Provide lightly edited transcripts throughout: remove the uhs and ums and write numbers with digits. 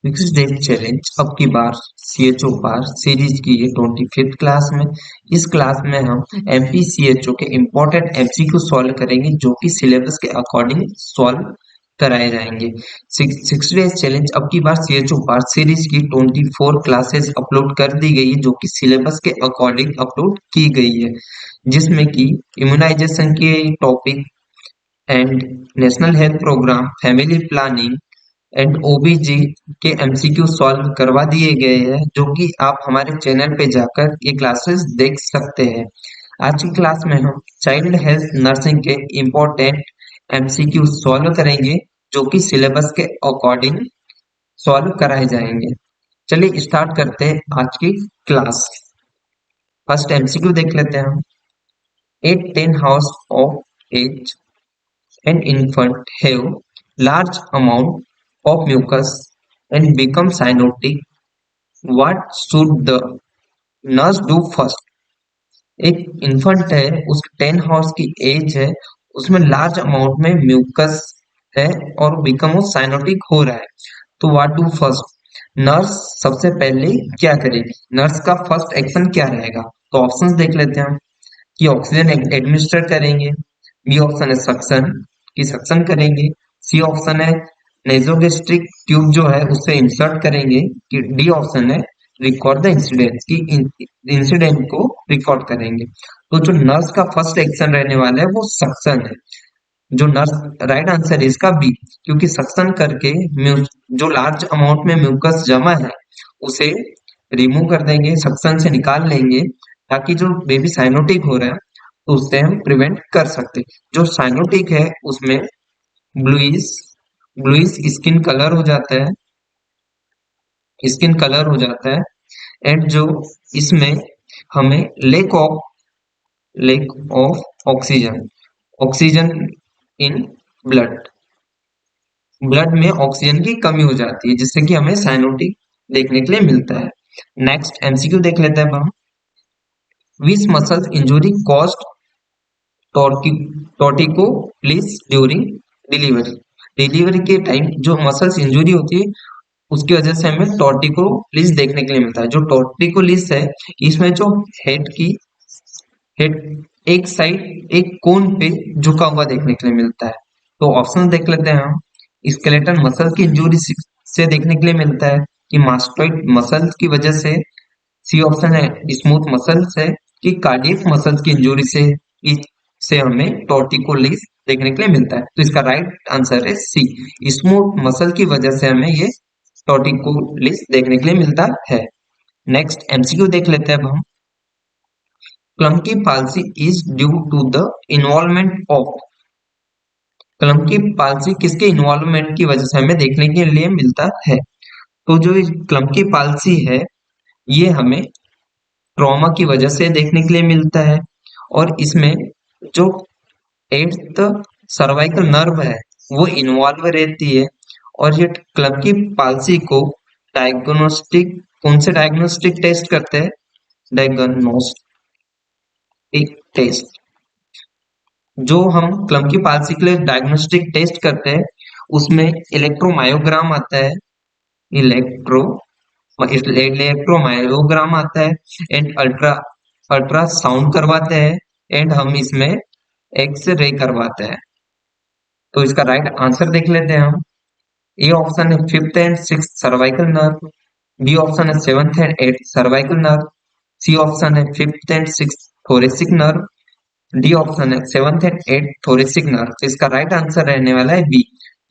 Fix date challenge अब की बार CHO पार series की है 25th क्लास में। इस क्लास में हम एमपीसीएचओ के इम्पोर्टेंट एमसीक्यू सॉल्व करेंगे जो कि सिलेबस के अकॉर्डिंग सॉल्व कराए जाएंगे। 6 डेज चैलेंज अब की बार सीएचओ पार सीरीज की 24 क्लासेस अपलोड कर दी गई है जो कि सिलेबस के अकॉर्डिंग अपलोड की गई है, जिसमें कि इम्यूनाइजेशन के topic and national health programme, family planning and OBG के एमसीक्यू सॉल्व करवा दिए गए हैं जो कि आप हमारे चैनल पे जाकर ये क्लासेस देख सकते हैं। आज की क्लास में हम चाइल्ड हेल्थ नर्सिंग के इम्पोर्टेंट एमसीक्यू सॉल्व करेंगे जो कि सिलेबस के अकॉर्डिंग सॉल्व कराए जाएंगे। चलिए स्टार्ट करते हैं आज की क्लास। फर्स्ट एमसीक्यू देख लेते हैं हम। 8-10 hours of age an infant have large amount of mucus and become cyanotic. What should the nurse do first? एक इन्फेंट है, उसकी 10 hours की एज है, उसमें लार्ज अमाउंट में म्यूकस है और बिकम वो साइनोटिक हो रहा है, तो व्हाट डू फर्स्ट? नर्स सबसे पहले क्या करेगी? नर्स का फर्स्ट एक्शन क्या रहेगा? तो ऑप्शंस देख लेते हैं हम कि ऑक्सीजन एडमिनिस्टर करेंगे, बी ऑप्शन है सक्शन की सक्शन करेंगे, सी ऑप्शन है नेजोगेस्ट्रिक ट्यूब जो है उससे इंसर्ट करेंगे, कि डी ऑप्शन है रिकॉर्ड द इंसिडेंट की इंसिडेंट को रिकॉर्ड करेंगे। तो जो नर्स का फर्स्ट एक्शन रहने वाला है वो सक्शन है। जो नर्स राइट आंसर है इसका बी, क्योंकि सक्शन करके जो लार्ज अमाउंट में म्यूकस जमा है उसे रिमूव कर देंगे, सक्शन से निकाल लेंगे, ताकि जो बेबी साइनोटिक हो रहा है तो उससे हम प्रिवेंट कर सकते हैं। जो साइनोटिक है उसमें ब्लूइश ब्लूइश स्किन कलर हो जाता है एंड जो इसमें हमें lake of oxygen oxygen in blood blood में ऑक्सीजन की कमी हो जाती है, जिससे कि हमें साइनोटिक देखने के लिए मिलता है। नेक्स्ट एमसीक्यू देख लेते हैं अब हम। Which muscle injury caused torticollis during delivery? Delivery के टाइम जो मसल्स इंजुरी होती है उसकी वजह से हमें टॉर्टिकोलिस देखने के लिए मिलता है। जो टॉर्टिकोलिस है इसमें जो हेड एक साइड एक कोन पे झुका हुआ देखने के लिए मिलता है। तो ऑप्शन देख लेते हैं हम। स्केलेटल मसल की इंजुरी से देखने के लिए मिलता है, कि मास्टोइड मसल की वजह से, सी ऑप्शन है स्मूथ मसल से, कि कार्डियक मसल की इंजुरी से हमें टॉर्टिकोलिस देखने के लिए मिलता है। तो इसका राइट आंसर है सी, स्मूथ मसल की वजह से हमें ये टॉर्टिकोलिस देखने के लिए मिलता है। नेक्स्ट एमसीक्यू देख लेते हैं अब हम। Klumpke palsy is due to the involvement of. Klumpke palsy किसके इन्वॉल्वमेंट की वजह से हमें देखने के लिए मिलता है? तो जो क्लम्की पाल्सी है ये हमें ट्रॉमा की वजह से देखने के लिए मिलता है, और इसमें जो एट्थ सर्वाइकल नर्व है वो इन्वॉल्व रहती है। और ये क्लम्की पाल्सी को डायग्नोस्टिक कौन से डायग्नोस्टिक टेस्ट करते हैं? Diagnostic test. जो हम क्लम्की पाल्सी के लिए डायग्नोस्टिक टेस्ट करते हैं उसमें इलेक्ट्रोमायोग्राम आता है, इलेक्ट्रो इलेक्ट्रोमायोग्राम आता है एंड अल्ट्रासाउंड करवाते हैं एंड हम इसमें एक्सरे करवाते हैं। तो इसका राइट आंसर देख लेते हैं हम। ए ऑप्शन है fifth and six cervical nerve, B option है seventh and eighth cervical nerve, C option है fifth and six thoracic nerve, D option है seventh and eighth thoracic nerve. तो इसका राइट आंसर रहने वाला है बी,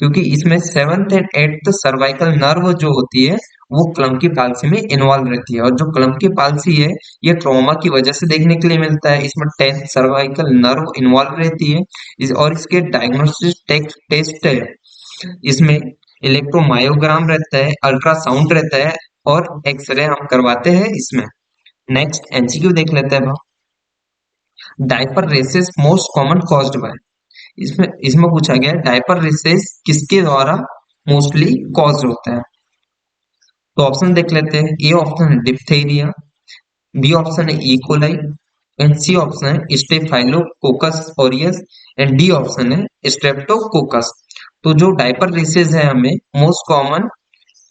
क्योंकि इसमें seventh and eighth cervical nerve जो होती है वो क्लम्की पाल्सी में इन्वॉल्व रहती है। और जो क्लम्की पाल्सी है ये ट्रॉमा की वजह से देखने के लिए मिलता है, इसमें 10th सर्वाइकल नर्व इन्वॉल्व रहती है। और इसके डायग्नोस्टिक टेस्ट है, इसमें इलेक्ट्रोमायोग्राम रहता है, अल्ट्रासाउंड रहता है और एक्सरे हम करवाते हैं इसमें। नेक्स्ट एमसीक्यू देख लेते हैं अब। Diaper rashes most common caused by. इसमें इसमें पूछा गया डायपर रेसेस किसके द्वारा मोस्टली कॉज्ड होता है? तो ऑप्शन देख लेते हैं। ए ऑप्शन है डिप्थेरिया, बी ऑप्शन है इकोलाई एंड सी ऑप्शन है staphylococcus aureus and D option है स्ट्रेप्टोकोकस। तो जो डायपर रेसेस है हमें मोस्ट कॉमन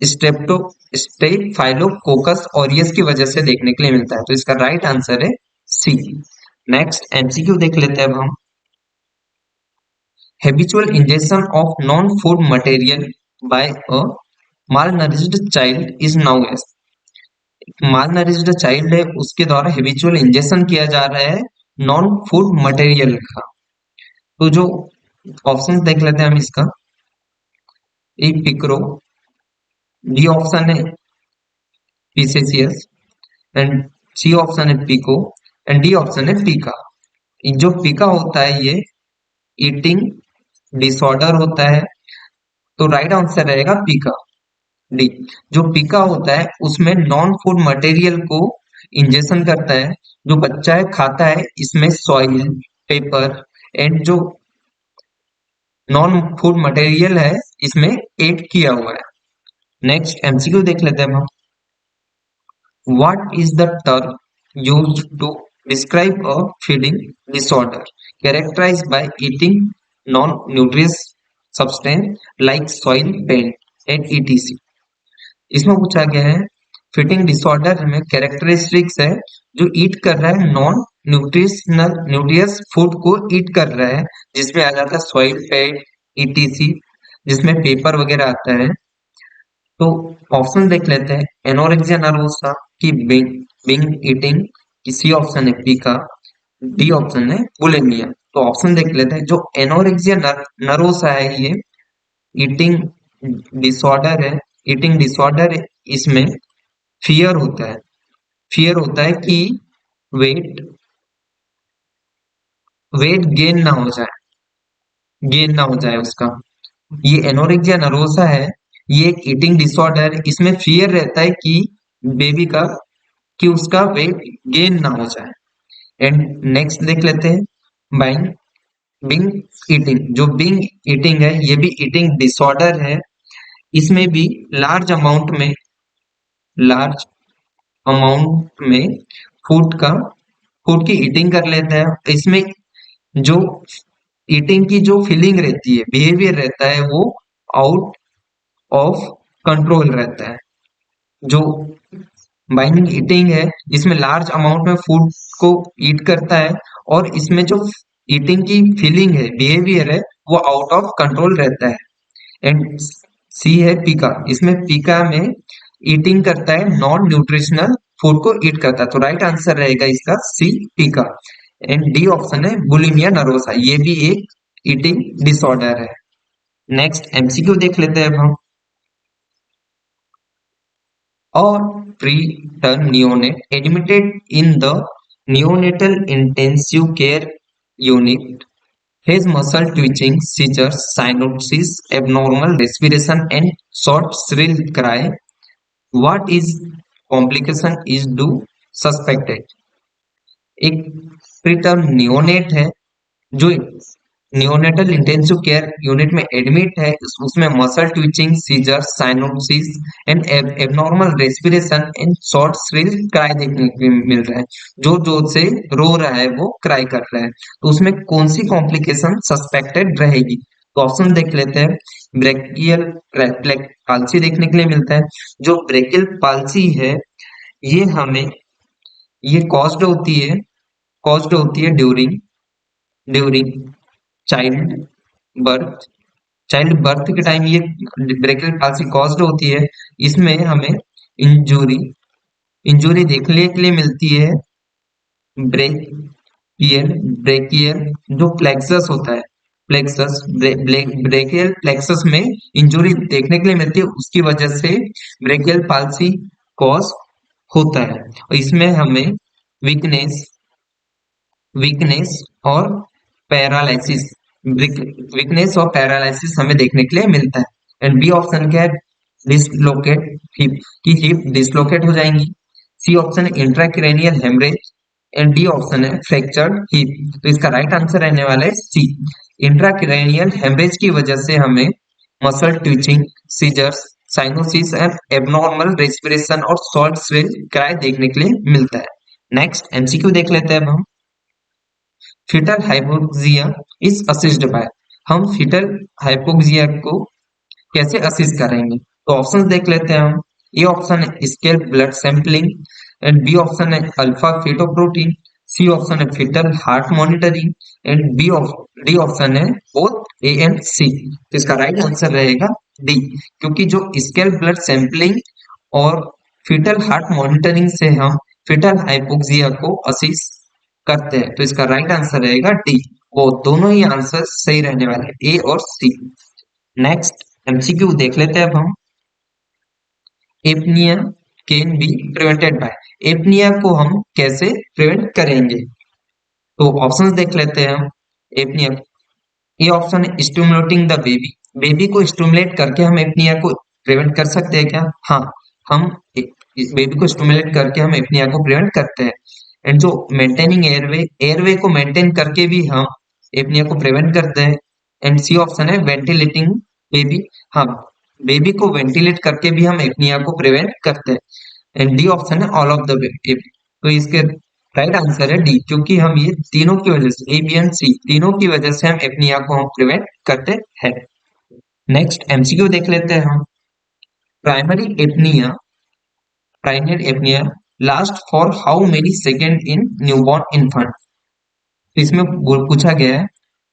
स्टेप्टो स्टेफाइलोकोकस ऑरियस की वजह से देखने के लिए मिलता है। तो इसका राइट आंसर है सी। नेक्स्ट एमसीक्यू देख लेते हैं अब हम। Habitual injection of non food material by a malnourished child is now as। malnourished child है उसके द्वारा हैबिचुअल इंजेक्शन किया जा रहा है नॉन फूड मटेरियल का। तो जो ऑप्शन देख लेते हैं हम इसका। ए पिक्रो, बी ऑप्शन है पीसेसियस, एंड सी ऑप्शन है पिको, एंड डी ऑप्शन है पीका। जो पीका होता है ये ईटिंग डिसऑर्डर होता है। तो राइट आंसर रहेगा पीका, डी। जो पीका होता है उसमें नॉन फूड मटेरियल को इंजेक्शन करता है, जो बच्चा है खाता है, इसमें सॉइल, पेपर एंड जो नॉन फूड मटेरियल है इसमें ऐड किया हुआ है। नेक्स्ट एमसीक्यू देख लेते हैं हम। What is the term used to describe a feeding disorder characterized by eating non-nutritious substance like soil, paint and etc? इसमें पूछा गया है फीडिंग डिसऑर्डर में कैरेक्टरिस्टिक्स है जो ईट कर रहा है नॉन न्यूट्रियस फूड को ईट कर रहा है, जिसमें आ जाता है सॉइल, पेंट, ईटीसी, जिसमें पेपर वगैरह आता है। तो ऑप्शन देख लेते हैं। एनोरेक्सिया नर्वोसा की बिंग बिंग ईटिंग, की सी ऑप्शन है पीका, डी ऑप्शन है बुलिमिया। तो ऑप्शन देख लेते हैं। जो एनोरेक्सिया नर्वोसा है ये ईटिंग डिसऑर्डर है। ईटिंग डिसऑर्डर इसमें फियर होता है। फियर होता है कि वेट वेट गेन ना हो जाए उसका। ये एनोरेक्सिया नर्वोसा है, ये एक ईटिंग डिसऑर्डर है। इसमें फियर रहता है कि बेबी का कि उसका वेट गेन ना हो जाए। एंड नेक्स्ट देख लेते हैं बाइंग बिंग ईटिंग। जो बिंग ईटिंग है ये भी ईटिंग डिसऑर्डर है। इसमें भी लार्ज लार्ज अमाउंट में फूड की ईटिंग कर लेता है। इसमें जो ईटिंग की जो फीलिंग रहती है, बिहेवियर रहता है, वो आउट ऑफ कंट्रोल रहता है। जो बाइंग ईटिंग है इसमें लार्ज अमाउंट में फूड को ईट करता है और इसमें जो ईटिंग की फीलिंग है, बिहेवियर है, वो आउट ऑफ कंट्रोल रहता है। एंड सी है पीका। इसमें पीका में ईटिंग करता है नॉन न्यूट्रिशनल फूड को ईट करता है। तो राइट आंसर रहेगा इसका सी पीका। एंड डी ऑप्शन है बुलिमिया नर्वोसा, ये भी एक ईटिंग डिसऑर्डर है। नेक्स्ट एमसीक्यू देख लेते हैं अब हम। और preterm neonate admitted in the neonatal intensive care unit has muscle twitching, seizures, cyanosis, abnormal respiration, and short shrill cry. What is complication is do suspected? एक प्रीटर्म नियोनेट है जो नियोनेटल इंटेंसिव केयर यूनिट में admit है। उसमें muscle twitching, seizure, cyanosis and abnormal respiration and short shrill cry देखने को मिल रहा है। जो जोर से रो रहा है वो क्राई कर रहा है। तो उसमें कौन सी कॉम्प्लिकेशन सस्पेक्टेड रहेगी? तो ऑप्शन देख लेते हैं। ब्रेकियल पाल्सी देखने के लिए मिलता है। जो ब्रेकियल पाल्सी है ये हमें ये कॉज्ड होती है during child birth. Child birth के टाइम ये ब्रेकियल पाल्सी कॉज्ड होती है। इसमें हमें इंजुरी इंजुरी देखने के लिए मिलती है ब्रेकियल जो प्लेक्सस होता है, ब्रेकियल प्लेक्सस में इंजुरी देखने के लिए मिलती है। उसकी वजह से ब्रेकियल पाल्सी कॉज होता है। और इसमें हमें वीकनेस वीकनेस और पैरालिसिस वीकनेस और पैरालिसिस हमें देखने के लिए मिलता है। एंड बी ऑप्शन क्या है? डिसलोकेट हिप, की हिप डिसलोकेट हो जाएंगी। सी ऑप्शन है intracranial haemorrhage and D option है फ्रैक्चर्ड हिप। तो इसका राइट आंसर रहने वाला है सी। इंट्राक्रैनियल हेमरेज की वजह से हमें muscle twitching, seizures, cyanosis and abnormal respiration और शॉर्ट श्रिल क्राई देखने के लिए मिलता है। नेक्स्ट एमसीक्यू देख लेते हैं अब हम। Foetal hypoxia is assisted by. हम फीटल हाइपोक्सिया को कैसे असिस्ट करेंगे? तो ऑप्शन देख लेते हैं हम। ए ऑप्शन है scalp blood sampling, and B option है अल्फा फेटोप्रोटीन, सी ऑप्शन है foetal heart monitoring, and D option है बोथ ए एंड सी। तो इसका राइट आंसर रहेगा डी, क्योंकि जो स्केल ब्लड सैंपलिंग और फिटल हार्ट मॉनिटरिंग से हम फिटल हाइपोक्सिया को असिस्ट करते हैं। तो इसका राइट आंसर रहेगा डी। वो दोनों ही आंसर सही रहने वाले हैं, ए और सी। नेक्स्ट एमसीक्यू देख लेते हैं अब हम। Apnoea can be prevented by, apnoea को हम कैसे प्रिवेंट करेंगे? तो ऑप्शंस देख लेते हैं हम। एपनिया, ये ऑप्शन है स्टिमुलेटिंग द बेबी, बेबी को स्टिमुलेट करके हम एपनिया को प्रिवेंट कर सकते हैं क्या? हाँ, हम बेबी को स्टिमुलेट करके हम एपनिया को प्रिवेंट करते हैं। एंड जो मेंटेनिंग एयरवे, एयरवे को मेंटेन करके भी हम एपनिया को प्रिवेंट करते हैं। एंड सी ऑप्शन है वेंटिलेटिंग बेबी, हाँ, बेबी को वेंटिलेट करके भी हम एपनिया को प्रिवेंट करते हैं। एंड डी ऑप्शन है ऑल ऑफ द बेबी। तो इसके राइट आंसर है डी, क्योंकि हम ये तीनों की वजह से, ए बी एंड सी तीनों की वजह से हम एपनिया को हम प्रिवेंट करते हैं। नेक्स्ट एमसीक्यू देख लेते हैं हम। Primary apnoea, primary apnoea last for how many second in newborn infant. तो इसमें पूछा गया है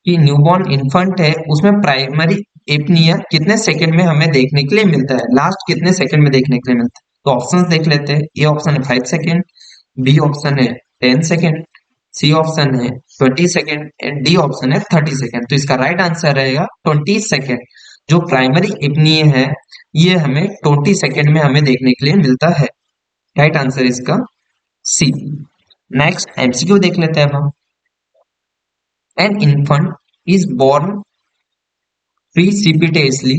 कि न्यूबॉर्न इन्फेंट है, उसमें प्राइमरी एपनिया कितने सेकंड में हमें देखने के लिए मिलता है, लास्ट कितने सेकंड में देखने के लिए मिलता है? तो ऑप्शंस देख लेते हैं। ए ऑप्शन है 5 सेकंड, बी ऑप्शन है 10 सेकंड, सी ऑप्शन है 20 सेकंड, एंड डी ऑप्शन है 30 सेकंड। तो इसका राइट आंसर रहेगा 20 सेकंड। जो प्राइमरी एपनिया है ये हमें 20 सेकंड में हमें देखने के लिए मिलता है। राइट आंसर इसका सी। नेक्स्ट एमसीक्यू देख लेते हैं अब हम। An infant is born precipitously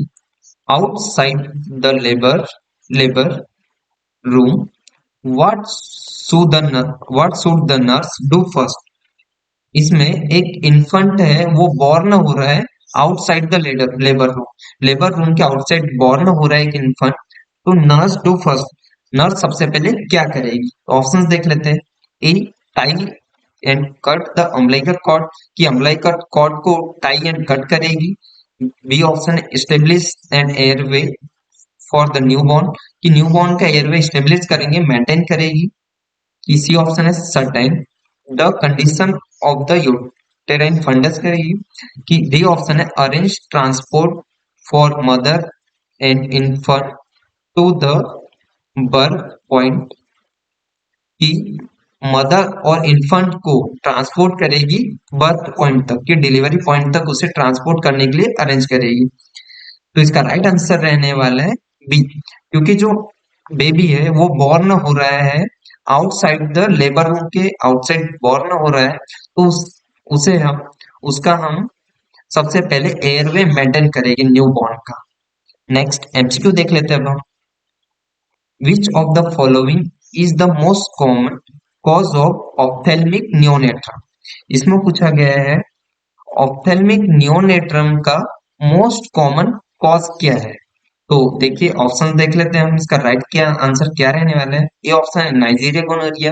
outside the labor room. What should the nurse do first? इसमें एक इन्फेंट है वो बॉर्न हो रहा है outside the labour room, labour room के आउटसाइड बॉर्न हो रहा है एक इन्फेंट। तो नर्स डू फर्स्ट, नर्स सबसे पहले क्या करेगी? ऑप्शंस देख लेते हैं। A tie and cut the umbilical cord, कि अम्बिलिकल कॉर्ड को टाई एंड कट करेगी। B option establish an airway for the newborn, कि न्यूबॉर्न का एयरवे एस्टेब्लिश करेंगे, मेंटेन करेगी। कि सी ऑप्शन है certain the condition of the uterine fundus करेगी। कि डी ऑप्शन है arrange transport for mother and infant to the birth point, कि मदर और इन्फेंट को ट्रांसपोर्ट करेगी बर्थ पॉइंट तक, कि डिलीवरी पॉइंट तक उसे ट्रांसपोर्ट करने के लिए अरेंज करेगी। तो इसका राइट आंसर रहने वाला है बी, क्योंकि जो बेबी है वो बॉर्न हो रहा है आउटसाइड द लेबर रूम के आउटसाइड बॉर्न हो रहा है। तो उसे हम उसका हम सबसे पहले एयरवे मेंटेन करेंगे न्यू बॉर्न का। नेक्स्ट एमसीक्यू देख लेते हैं अब हम। Which of the following is the most common cause of ophthalmic neonatorum? इसमें पूछा गया है ऑप्थेल्मिक नियोनेट्रम का मोस्ट कॉमन कॉज क्या है? तो देखिए ऑप्शन देख लेते हैं हम, इसका राइट क्या आंसर क्या रहने वाला है। ए ऑप्शन है नाइजीरिया गोनोरिया,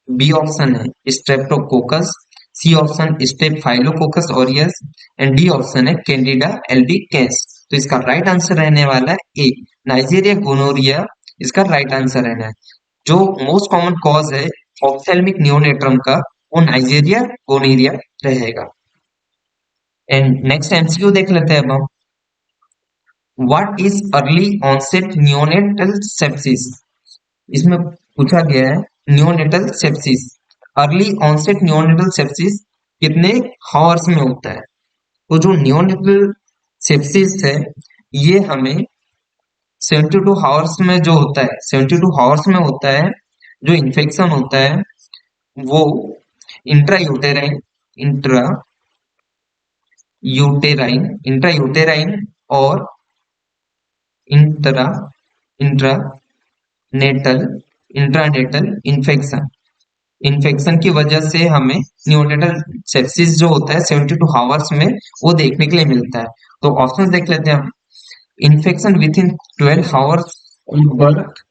बी ऑप्शन है streptococcus, C option staphylococcus aureus, and D option है कैंडिडा एल्बिकेंस। तो इसका राइट आंसर रहने वाला है ए, नाइजीरिया गोनोरिया इसका राइट आंसर रहना है। जो मोस्ट कॉमन कॉज है ऑप्थेल्मिक नियोनेट्रम का वो नाइजीरिया गोनोरिया रहेगा। एंड नेक्स्ट एमसीक्यू देख लेते हैं अब हम। What is early onset neonatal sepsis? इसमें पूछा गया है neonatal sepsis, early onset neonatal sepsis कितने हॉर्स में होता है? तो जो नियोनेटल सेप्सिस है ये हमें 72 हॉर्स में जो होता है, 72 हॉर्स में होता है। जो इन्फेक्शन होता है वो intra uterine, intra uterine, intra uterine और intra intranatal, intranatal infection, infection की वजह से हमें नियोनेटल सेप्सिस जो होता है 72 आवर्स में वो देखने के लिए मिलता है। तो ऑप्शन देख लेते हैं हम। Infection within 12 hours of birth,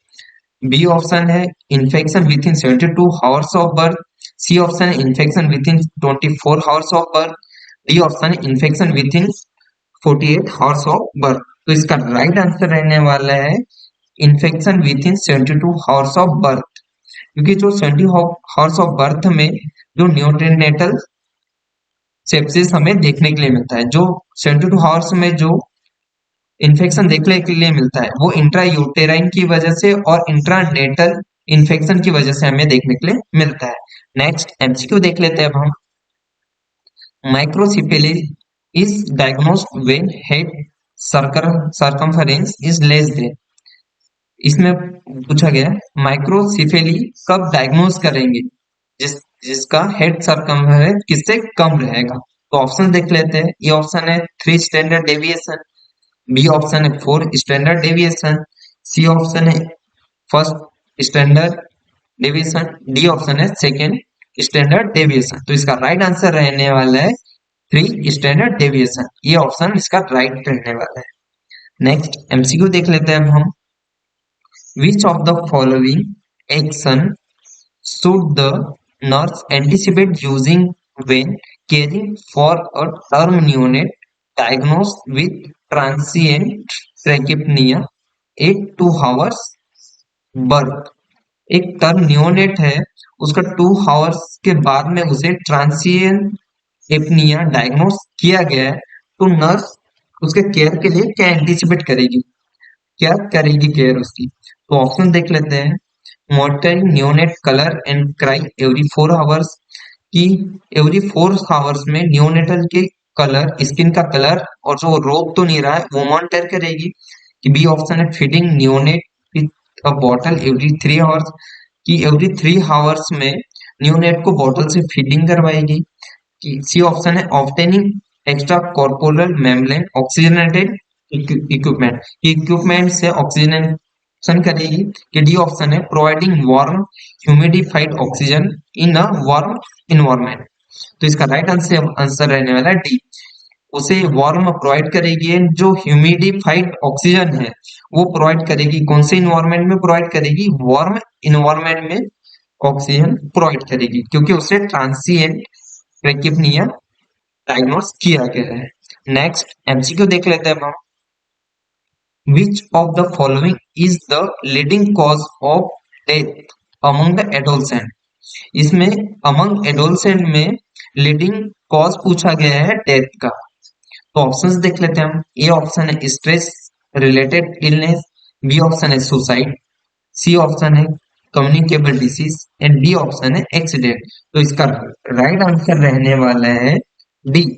B option है infection within 72 hours of birth, C option है infection within 24 hours of birth, D option है infection within 48 hours of birth. तो इसका right answer रहने वाला है infection within 72 hours of birth, क्योंकि जो 70 हॉर्स ऑफ बर्थ में जो न्यूट्रीनेटल सेप्सिस हमें देखने के लिए मिलता है, जो 72 हॉर्स में जो इन्फेक्शन देखने के लिए मिलता है वो इंट्रा यूटेराइन की वजह से और इंट्रानेटल इन्फेक्शन की वजह से हमें देखने के लिए मिलता है। नेक्स्ट एमसीक्यू देख लेते हैं अब हम। Microcephaly is diagnosed when head circumference is less than. इसमें पूछा गया माइक्रोसिफेली कब डायग्नोज करेंगे, जिसका हेड सर्कमफेरेंस किससे कम रहेगा। तो ऑप्शन देख लेते हैं। ये ऑप्शन है 3 स्टैंडर्ड डेविएशन, बी ऑप्शन है 4 स्टैंडर्ड डेविएशन, सी ऑप्शन है first standard deviation, D option है सेकेंड स्टैंडर्ड डेविएशन। तो इसका राइट आंसर रहने वाला है 3 स्टैंडर्ड डेविएशन। ये ऑप्शन इसका राइट रहने वाला है। नेक्स्ट एमसीक्यू देख लेते हैं अब हम। Which of the following action should the nurse anticipate using when caring for a term neonate diagnosed with transient trachepnea 8 to hours birth? एक टर्म न्यूनेट है, उसका 2 आवर्स के बाद में उसे ट्रांसिएंट एपनिया डायग्नोस किया गया है, तो नर्स उसके केयर के लिए क्या एंटिसिपेट करेगी, क्या करेगी केयर उसकी। तो ऑप्शन देख लेते हैं। Monitoring neonate colour and cry every 4 hours, की एवरी 4 आवर्स में न्यूनेटल के कलर, स्किन का कलर और जो रोक तो नहीं रहा है वो मॉनिटर करेगी। कि बी ऑप्शन है feeding neonate with a bottle every 3 hours, की एवरी 3 आवर्स में न्यूनेट को बॉटल से फीडिंग करवाएगी। कि सी ऑप्शन है obtaining extra corporal membrane oxygenated equipment, equipment से ऑक्सीजनेशन करेगी। कि डी ऑप्शन है providing warm humidified oxygen in a warm environment. तो इसका राइट आंसर रहने वाला है डी, उसे वार्म प्रोवाइड करेगी। जो ह्यूमिडिफाइड ऑक्सीजन है वो प्रोवाइड करेगी, कौन से इन्वायरमेंट में प्रोवाइड करेगी, वार्म इन्वायरमेंट में ऑक्सीजन प्रोवाइड करेगी, क्योंकि उसे ट्रांसिएंट ट्रैकिपनिया डायग्नोस किया गया है। नेक्स्ट एमसीक्यू देख लेते हैं हम। Which of the following is the leading cause of death among the adolescent? इसमें among adolescent में leading cause पूछा गया है डेथ का। तो ऑप्शंस देख लेते हैं हम। ए ऑप्शन है stress related illness, B option है सुसाइड, सी ऑप्शन है communicable disease and D option है एक्सीडेंट। तो इसका राइट आंसर रहने वाला है डी,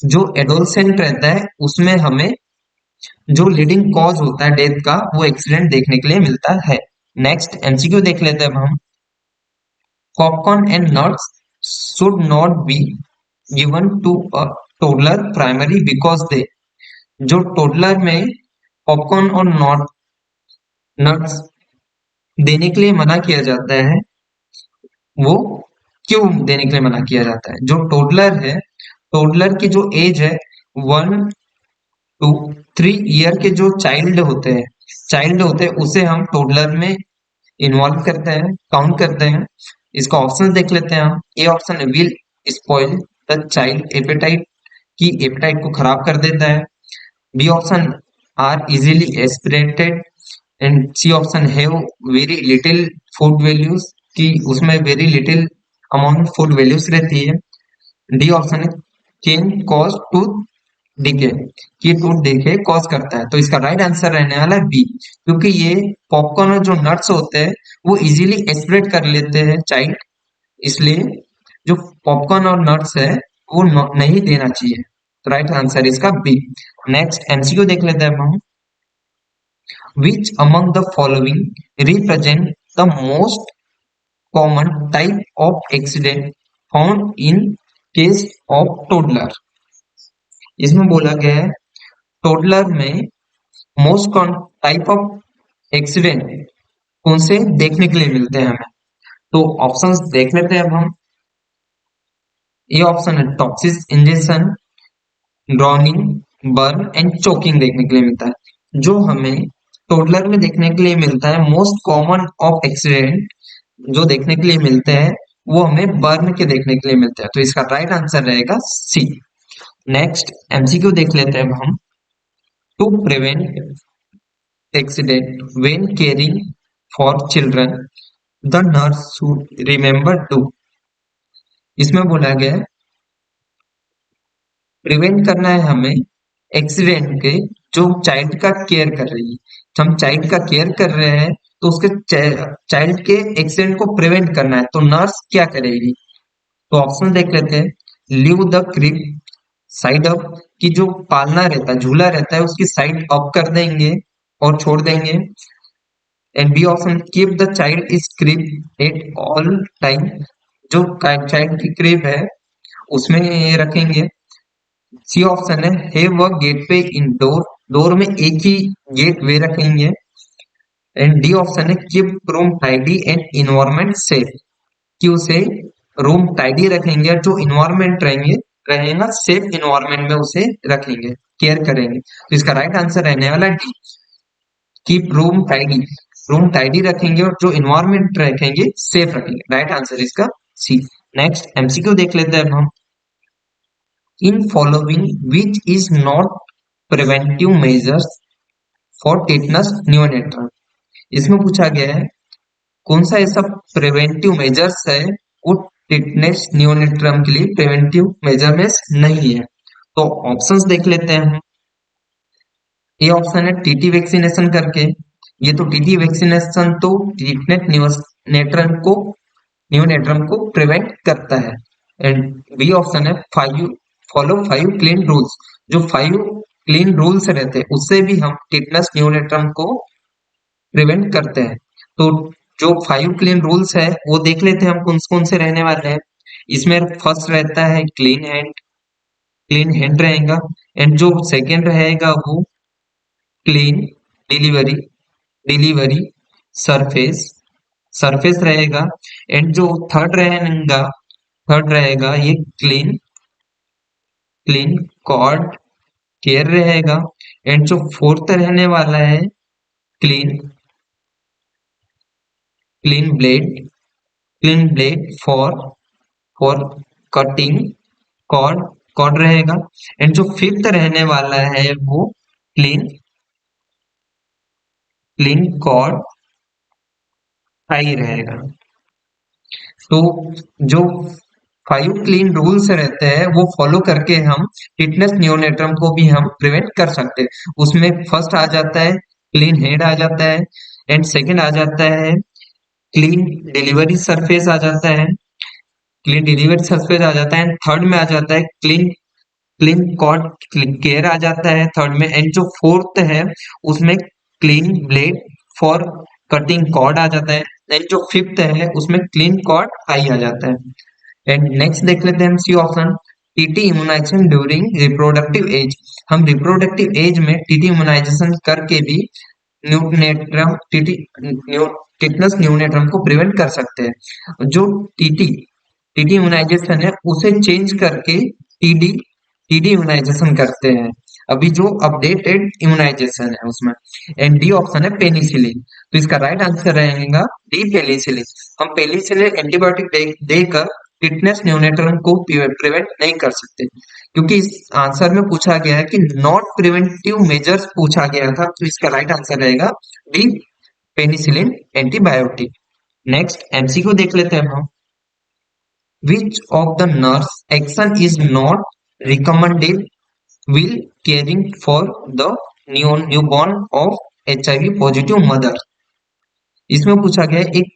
जो एडोलसेंट रहता है उसमें हमें जो लीडिंग कॉज होता है डेथ का वो एक्सीडेंट देखने के लिए मिलता है। नेक्स्ट एमसीक्यू देख लेते हैं अब हम। Popcorn and nuts should not be given to a toddler primary because they, जो टोडलर में पॉपकॉर्न और नट्स देने के लिए मना किया जाता है, वो क्यों देने के लिए मना किया जाता है। जो टोडलर है, टोडलर की जो एज है 1 to 3 ईयर के जो चाइल्ड होते हैं उसे हम टोडलर में इन्वॉल्व करते हैं, काउंट करते हैं। इसका ऑप्शन देख लेते हैं हम। ए ऑप्शन है will spoil the child appetite, की एपेटाइट को खराब कर देता है। B option are easily aspirated and C option have very little food values, की उसमें very little amount food values रहती है। डी ऑप्शन है कैन कॉज टूथ डिके, ये टूथ डिके कॉज करता है। तो इसका राइट आंसर रहने वाला है बी, क्योंकि ये पॉपकॉर्न और जो नट्स होते हैं वो इजीली एस्पिरेट कर लेते हैं चाइल्ड, इसलिए जो पॉपकॉर्न और नट्स है वो नहीं देना चाहिए। तो राइट आंसर इसका बी। नेक्स्ट एमसीक्यू देख लेते हैं हम। Which among the following represent the most common type of accident found in case of toddler. इसमें बोला गया है टोडलर में मोस्ट टाइप ऑफ एक्सीडेंट कौन से देखने के लिए मिलते हैं हमें। तो ऑप्शंस देख लेते हैं अब हम। ए ऑप्शन है toxins injection, drowning, burn and choking देखने के लिए मिलता है। जो हमें टोडलर में देखने के लिए मिलता है मोस्ट कॉमन ऑफ एक्सीडेंट जो देखने के लिए मिलते हैं वो हमें बर्न के देखने के लिए मिलते हैं। तो इसका राइट आंसर रहेगा सी। नेक्स्ट एमसीक्यू देख लेते हैं अब हम। To prevent accident when caring for children the nurse should remember to. इसमें बोला गया है प्रिवेंट करना है हमें एक्सीडेंट के जो चाइल्ड का केयर कर रही है। तो हम चाइल्ड का केयर कर रहे हैं तो उसके चाइल्ड के एक्सीडेंट को प्रिवेंट करना है तो नर्स क्या करेगी। तो ऑप्शन देख लेते हैं। Leave the crib side up की जो पालना रहता है झूला रहता है उसकी साइड अप कर देंगे और छोड़ देंगे। And B option keep the child is crib at all time जो चाइल्ड की क्रिब है उसमें ये रखेंगे। सी ऑप्शन है have a gateway in door door में एक ही गेट वे रखेंगे। एंड डी ऑप्शन है keep room tidy and environment safe कि उसे रूम टाइडी रखेंगे और जो इन्वायरमेंट रहेगा सेफ इन्वायरमेंट में उसे रखेंगे केयर करेंगे। तो इसका राइट आंसर रहने वाला डी कीप रूम टाइडी रखेंगे और जो इन्वायरमेंट रखेंगे सेफ रखेंगे। राइट आंसर इसका सी। नेक्स्ट एमसीक्यू देख लेते हैं अब हम। In following which is not preventive measures for tetanus neonatorum. इसमें पूछा गया है कौन सा ऐसा प्रिवेंटिव मेजर्स है वो टिटनेस न्यूनेट्रम के लिए प्रिवेंटिव मेजरमेंट्स नहीं है। तो ऑप्शंस देख लेते हैं हम। ए ऑप्शन है टीटी वैक्सीनेशन करके। ये तो टीटी वैक्सीनेशन तो टिटनेस न्यूनेट्रम को प्रिवेंट करता है। एंड बी ऑप्शन है फॉलो 5 क्लीन रूल्स जो 5 क्लीन रूल्स रहते हैं उससे भी हम टिटनेस न्यूनेट्रम को प्रिवेंट करते हैं। तो जो 5 क्लीन रूल्स है वो देख लेते हैं हम कौन कौन से रहने वाले हैं। इसमें फर्स्ट रहता है क्लीन हैंड रहेगा। एंड जो सेकंड रहेगा वो clean delivery delivery surface surface रहेगा। एंड जो थर्ड रहेगा ये क्लीन क्लीन कॉर्ड केयर रहेगा। एंड जो फोर्थ रहने वाला है clean clean blade clean blade for cutting cord cord रहेगा। एंड जो फिफ्थ रहने वाला है वो क्लीन क्लीन कॉर्ड टाई रहेगा। तो जो 5 क्लीन रूल्स रहते हैं वो फॉलो करके हम टिटनेस नियोनेट्रम को भी हम प्रिवेंट कर सकते हैं। उसमें फर्स्ट आ जाता है क्लीन हेड आ जाता है। एंड सेकंड आ जाता है क्लीन डिलीवरी सरफेस आ जाता है क्लीन डिलीवरी सरफेस आ जाता है। एंड थर्ड में आ जाता है क्लीन क्लीन कॉर्ड केयर आ जाता है थर्ड में। एंड जो फोर्थ है उसमें clean blade for cutting cord आ जाता है। एंड जो फिफ्थ है उसमें क्लीन कॉर्ड आई आ जाता है। एंड नेक्स्ट देख लेते हैं हम C option TT immunization during reproductive age. हम रिप्रोडक्टिव एज में टीटी इम्यूनाइजेशन करके भी न्यूनेट्रम टिटनस न्यूनेट्रम को प्रिवेंट कर सकते हैं। जो टीटी टीडी इम्यूनाइजेशन है उसे चेंज करके टीडी टीडी इम्यूनाइजेशन करते हैं अभी जो अपडेटेड इम्यूनाइजेशन है उसमें। एंड डी ऑप्शन है पेनिसिलिन। तो इसका राइट आंसर रहेगा डी पेनिसिलिन। हम पेनिसिलिन एंटीबायोटिक देकर टिटनेस न्यूनेट्रम को प्रिवेंट नहीं कर सकते क्योंकि इस आंसर में पूछा गया है कि नॉट प्रिवेंटिव मेजर्स पूछा गया था। तो इसका राइट आंसर रहेगा D penicillin antibiotic. Next MCQ देख लेते हैं हम। Which of the nurse action is not recommended while caring for the newborn of HIV positive mother. इसमें पूछा गया एक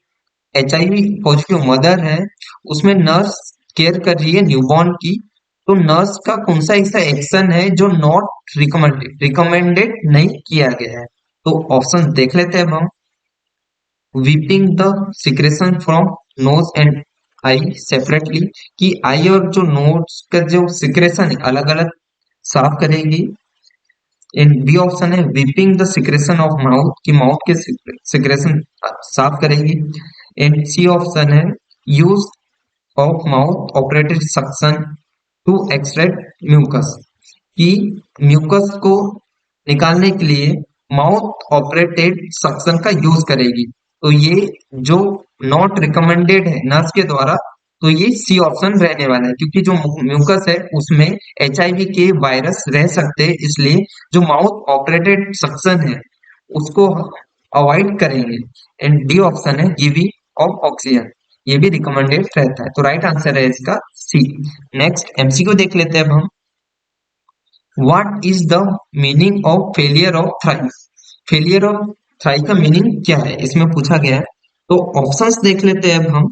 HIV पॉजिटिव मदर है उसमें नर्स केयर कर रही है न्यूबॉर्न की। तो नर्स का कौन सा ऐसा एक्शन है जो नॉट रिकमेंडेड नहीं किया गया है। तो ऑप्शन देख लेते हैं अब हम। Weeping the secretion from knows and I separately कि आई और जो नोज का जो सिक्रेशन है अलग अलग साफ करेगी। एंड बी ऑप्शन है weeping the secretion of mouth कि माउथ के सिक्रेशन साफ करेगी। एंड सी ऑप्शन है use of mouth operated suction to extract mucus कि म्यूकस को निकालने के लिए माउथ ऑपरेटेड सक्शन का यूज करेगी। तो ये जो नॉट रिकमेंडेड है नर्स के द्वारा तो ये सी ऑप्शन रहने वाला है, क्योंकि जो म्यूकस है उसमें एचआईवी के वायरस रह सकते हैं, इसलिए जो माउथ ऑपरेटेड सक्शन है उसको अवॉइड करेंगे। एंड डी ऑप्शन है गिविंग ऑफ ऑक्सीजन, ये भी रिकमेंडेड रहता है। तो राइट आंसर है इसका सी। नेक्स्ट एमसीक्यू देख लेते हैं अब हम। What is the meaning of failure of thrive? Failure of thrive का मीनिंग क्या है इसमें पूछा गया है। तो ऑप्शंस देख लेते हैं अब हम।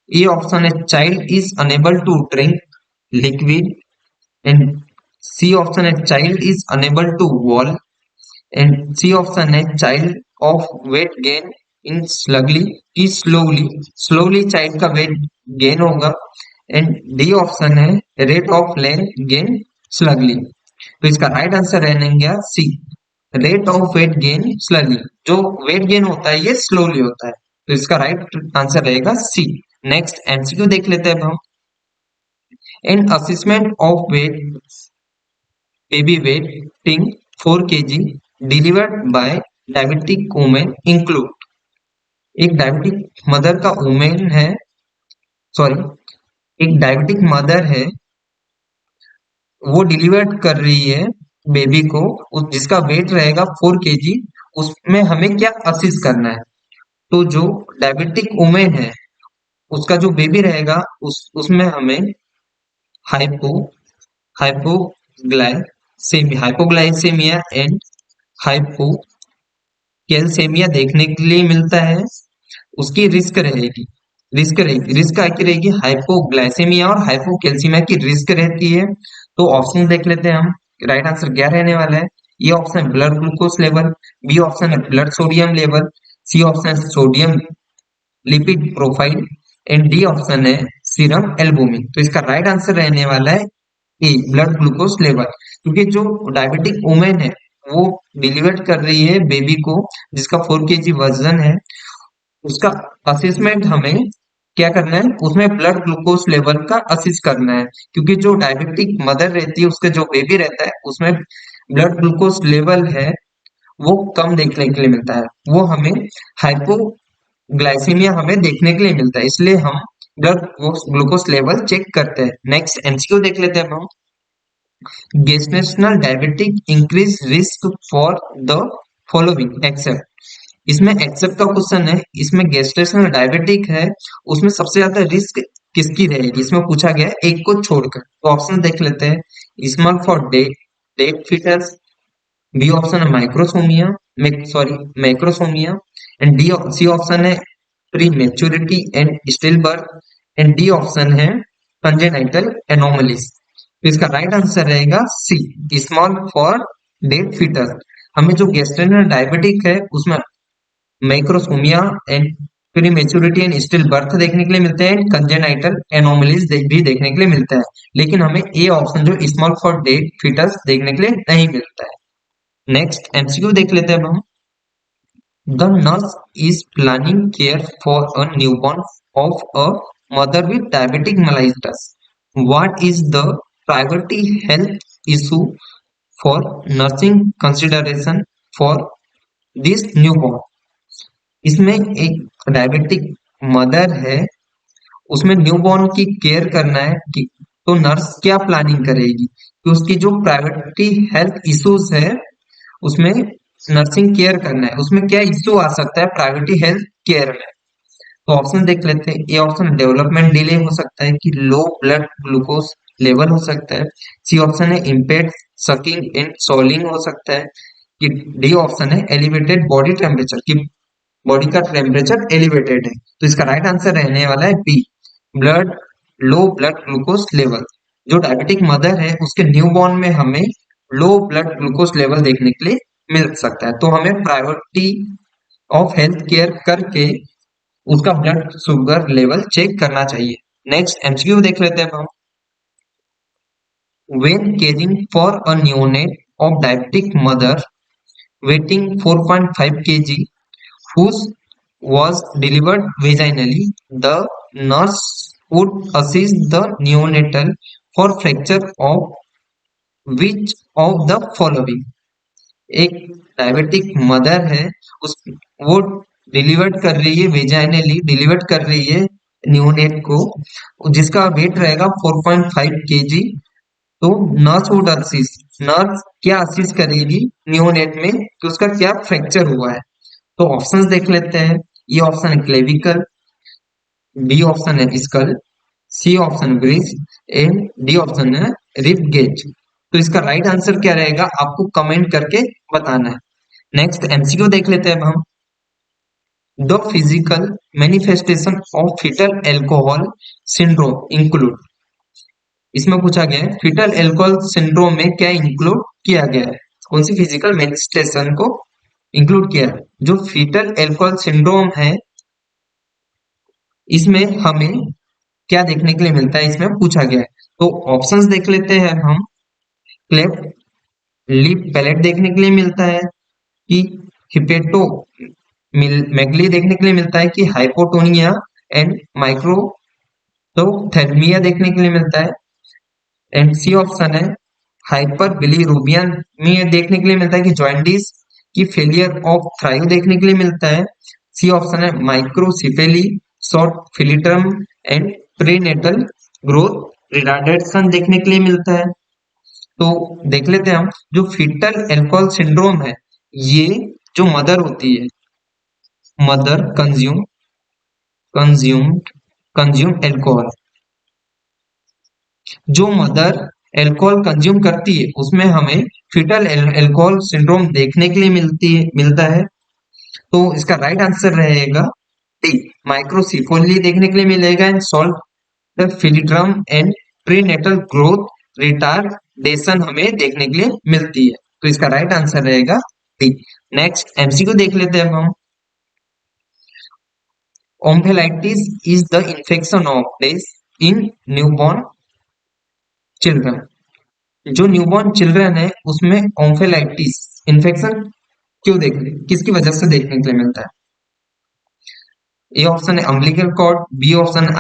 ए ऑप्शन है child is unable to drink liquid, and C option है child is unable to walk, and C option है child of weight gain in sluggishly की स्लोली, स्लोली चाइल्ड का वेट गेन होगा, एंड डी ऑप्शन है rate of length gain sluggishly. तो इसका right answer रहेगा C, rate of weight gain sluggishly. जो weight gain होता है ये स्लोली होता है, तो इसका राइट आंसर रहेगा सी। नेक्स्ट एमसीक्यू देख लेते हैं अब हम। An assessment of weight baby weighing 4 kg delivered by diabetic women include, एक डायबिटिक मदर का वुमेन है, सॉरी, एक डायबिटिक मदर है, वो डिलीवर कर रही है बेबी को, जिसका वेट रहेगा 4 kg। उसमें हमें क्या असिस्ट करना है? तो जो डायबिटिक वुमेन है उसका जो बेबी रहेगा उसमें हमें हाइपो हाइपोग्लाइसेमिया एंड हाइपोकैल्सेमिया देखने के लिए मिलता है। उसकी रिस्क क्या रहेगी? हाइपोग्लाइसेमिया और हाइपोकैल्सीमिया की रिस्क रहती है। तो ऑप्शन देख लेते हैं हम। राइट आंसर क्या रहने वाला है? ये ऑप्शन है blood glucose level, B option है blood sodium level, C option है sodium lipid profile, and D option है सीरम एल्बुमिन। तो इसका राइट आंसर रहने वाला है ए, ब्लड ग्लूकोज लेवल। क्योंकि जो डायबिटिक वुमेन है वो डिलीवर कर रही है बेबी को जिसका 4 kg वजन है, उसका असेसमेंट हमें क्या करना है? उसमें ब्लड ग्लूकोज लेवल का असिस्ट करना है, क्योंकि जो डायबिटिक मदर रहती है उसका जो बेबी रहता है उसमें ब्लड ग्लूकोज लेवल है वो कम देखने के लिए मिलता है, वो हमें हाइपोग्लाइसीमिया हमें देखने के लिए मिलता है, इसलिए हम ब्लड ग्लूकोज लेवल चेक करते हैं। नेक्स्ट एमसीक्यू देख लेते हैं हम। Gestational diabetic increase risk for the following except, इसमें एक्सेप्ट का क्वेश्चन है। इसमें गेस्टेशनल डायबिटिक है, उसमें सबसे ज्यादा रिस्क किसकी रहेगी इसमें पूछा गया है, एक को छोड़कर। तो ऑप्शन देख लेते हैं। Small for date fetus, B option है microsomia, macrosomia, and D C option है prematurity and stillbirth, and D option है कंजेनाइटल एनोमलीज। तो इसका राइट आंसर रहेगा C, small for date fetus. हमें जो गेस्ट्रेनल डायबिटिक है उसमें macrosomia and prematurity and stillbirth देखने के लिए मिलते हैं, कंजेनाइटल एनोमलीज भी देखने के लिए मिलता है, लेकिन हमें ए ऑप्शन जो स्मॉल फॉर डेट फीटस देखने के लिए नहीं मिलता है। नेक्स्ट एमसीक्यू देख लेते हैं अब हम। The nurse is planning care for a newborn of a mother with diabetic mellitus. What is the priority health issue for nursing consideration for this newborn? इसमें एक डायबिटिक मदर है, उसमें न्यूबॉर्न की केयर करना है कि तो नर्स क्या प्लानिंग करेगी कि उसकी जो प्रायोरिटी हेल्थ इश्यूज है उसमें नर्सिंग केयर करना है, उसमें क्या इश्यू आ सकता है प्रायोरिटी हेल्थ केयर में। तो ऑप्शन देख लेते हैं। ए ऑप्शन डेवलपमेंट डिले हो सकता है कि लो ब्लड ग्लूकोज लेवल हो सकता है, सी ऑप्शन है इम्पेयर्ड सकिंग एंड सॉलिंग हो सकता है, कि डी ऑप्शन है एलिवेटेड बॉडी टेम्परेचर, कि बॉडी का टेम्परेचर एलिवेटेड है। तो इसका राइट आंसर रहने वाला है B, blood low blood glucose level. जो डायबिटिक मदर है उसके न्यूबॉर्न में हमें लो ब्लड ग्लूकोज लेवल देखने के लिए मिल सकता है, तो हमें प्रायोरिटी ऑफ हेल्थ केयर करके उसका ब्लड शुगर लेवल चेक करना चाहिए। नेक्स्ट एमसीक्यू देख लेते हैं हम। When caring for a neonate of diabetic mother waiting 4.5 kg whose was delivered vaginally, the nurse would assist the neonatal for fracture of which of the following? एक diabetic mother है, उस वो delivered कर रही है वेजाइनली डिलीवर्ड कर रही है नियोनेट को, जिसका वेट रहेगा 4.5 kg। तो नर्स वुड असिस्ट, नर्स क्या असिस्ट करेगी नियोनेट में कि उसका क्या फ्रैक्चर हुआ है। तो ऑप्शंस देख लेते हैं। ये ऑप्शन है क्लेविकल, बी ऑप्शन है skull, C option bridge and D option है रिब गेज। तो इसका राइट आंसर क्या रहेगा आपको कमेंट करके बताना है। नेक्स्ट एमसीक्यू देख लेते हैं अब हम। The physical manifestation of fetal alcohol syndrome include. इसमें पूछा गया है फीटल एल्कोहल सिंड्रोम में क्या इंक्लूड किया गया है, कौन सी फिजिकल मैनिफेस्टेशन को इंक्लूड किया है। जो फीटल एल्कोहल सिंड्रोम है इसमें हमें क्या देखने के लिए मिलता है, इसमें पूछा गया है। तो ऑप्शंस देख लेते हैं हम। क्लेफ्ट लिप पैलेट देखने के लिए मिलता है, कि हिपेटो मेगली देखने के लिए मिलता है, कि हाइपोटोनिया एंड माइक्रो तो थेल्मिया देखने के लिए मिलता है। एंड सी ऑप्शन है हाइपर बिलीरुबियन में देखने के लिए मिलता है, कि जॉइंडिस की फेलियर ऑफ थ्राइव देखने के लिए मिलता है। सी ऑप्शन है microcephaly short philtrum and prenatal growth retardation देखने के लिए मिलता है। तो देख लेते हैं हम। जो फीटल एल्कोहल सिंड्रोम है, ये जो मदर होती है, मदर कंज्यूम एल्कोहल, जो मदर एल्कोहल कंज्यूम करती है उसमें हमें फीटल एल्कोहल सिंड्रोम देखने के लिए मिलता है। तो इसका राइट आंसर रहेगा डी, माइक्रोसिफोली देखने के लिए मिलेगा and short philtrum and prenatal growth retardation हमें देखने के लिए मिलती है। तो इसका राइट आंसर रहेगा डी। नेक्स्ट एमसीक्यू देख लेते हैं अब हम। Omphalitis is the infection of days in newborn children. जो न्यूबॉर्न चिल्ड्रन है उसमें ओम्फेलाइटिस इन्फेक्शन किसकी वजह से देखने के लिए मिलता है। ए ऑप्शन है umbilical cord, B option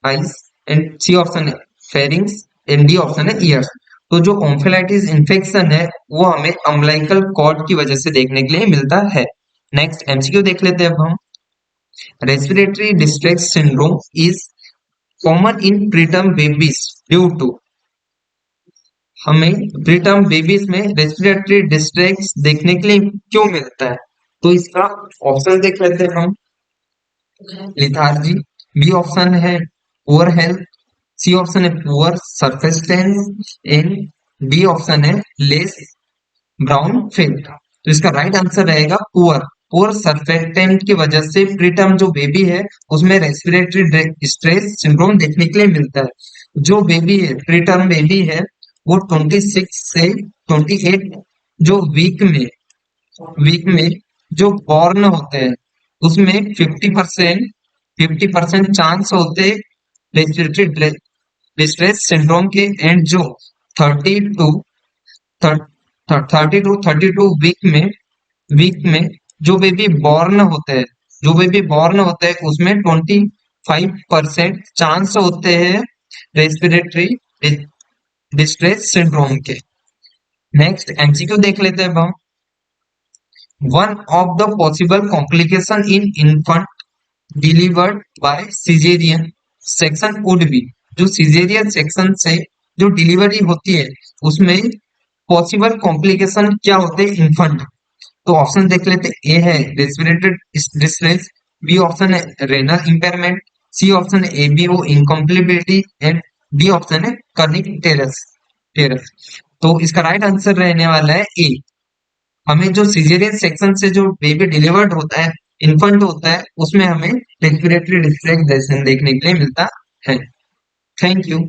eyes and C option है फेरिंग्स एंड डी ऑप्शन है ईयर्स। तो जो ओम्फेलाइटिस इन्फेक्शन है वो हमें अम्बिलिकल कॉर्ड की वजह से देखने के लिए मिलता है। नेक्स्ट एमसीक्यू देख लेते हैं अब हम। Respiratory distress syndrome is common in preterm babies due to. हमें प्रीटर्म बेबीज में रेस्पिरेटरी डिस्ट्रेस देखने के लिए क्यों मिलता है। तो इसका ऑप्शन देख लेते हैं हम। लिथार्जी, बी ऑप्शन है पुअर हेल्थ, सी ऑप्शन है poor surface tense and D option है लेस ब्राउन फिल्ट। तो इसका राइट आंसर रहेगा पुअर। पुअर सरफेक्टेंट की वजह से प्रीटर्म जो बेबी है उसमें रेस्पिरेटरी स्ट्रेस सिंड्रोम देखने के लिए मिलता है। जो बेबी है प्रीटर्म बेबी है वो 26 से 28 जो वीक में जो बॉर्न होते हैं उसमें 50% चांस होते रेस्पिरेटरी डिस्ट्रेस सिंड्रोम के। एंड जो 32 वीक में जो बेबी बॉर्न होते हैं उसमें 25% चांस होते हैं रेस्पिरेटरी डिस्ट्रेस सिंड्रोम के। नेक्स्ट एमसीक्यू देख लेते हैं अब हम। One of the possible complication in infant delivered by caesarean section would be. जो सिजेरियन सेक्शन से जो डिलीवरी होती है उसमें पॉसिबल कॉम्प्लिकेशन क्या होते हैं इन्फेंट। तो ऑप्शन देख लेते हैं। ए है रेस्पिरेटरी डिस्ट्रेस, बी ऑप्शन है रेनल इंपेयरमेंट, सी ऑप्शन है एबीओ इनकम्प्लिबिलिटी एंड डी ऑप्शन है कर्निक टेरस। तो इसका राइट आंसर रहने वाला है ए। हमें जो सिजेरियन सेक्शन से जो बेबी डिलीवर्ड होता है, इन्फेंट होता है, उसमें हमें रेस्पिरेटरी डिस्ट्रेस देखने के लिए मिलता है। Thank you.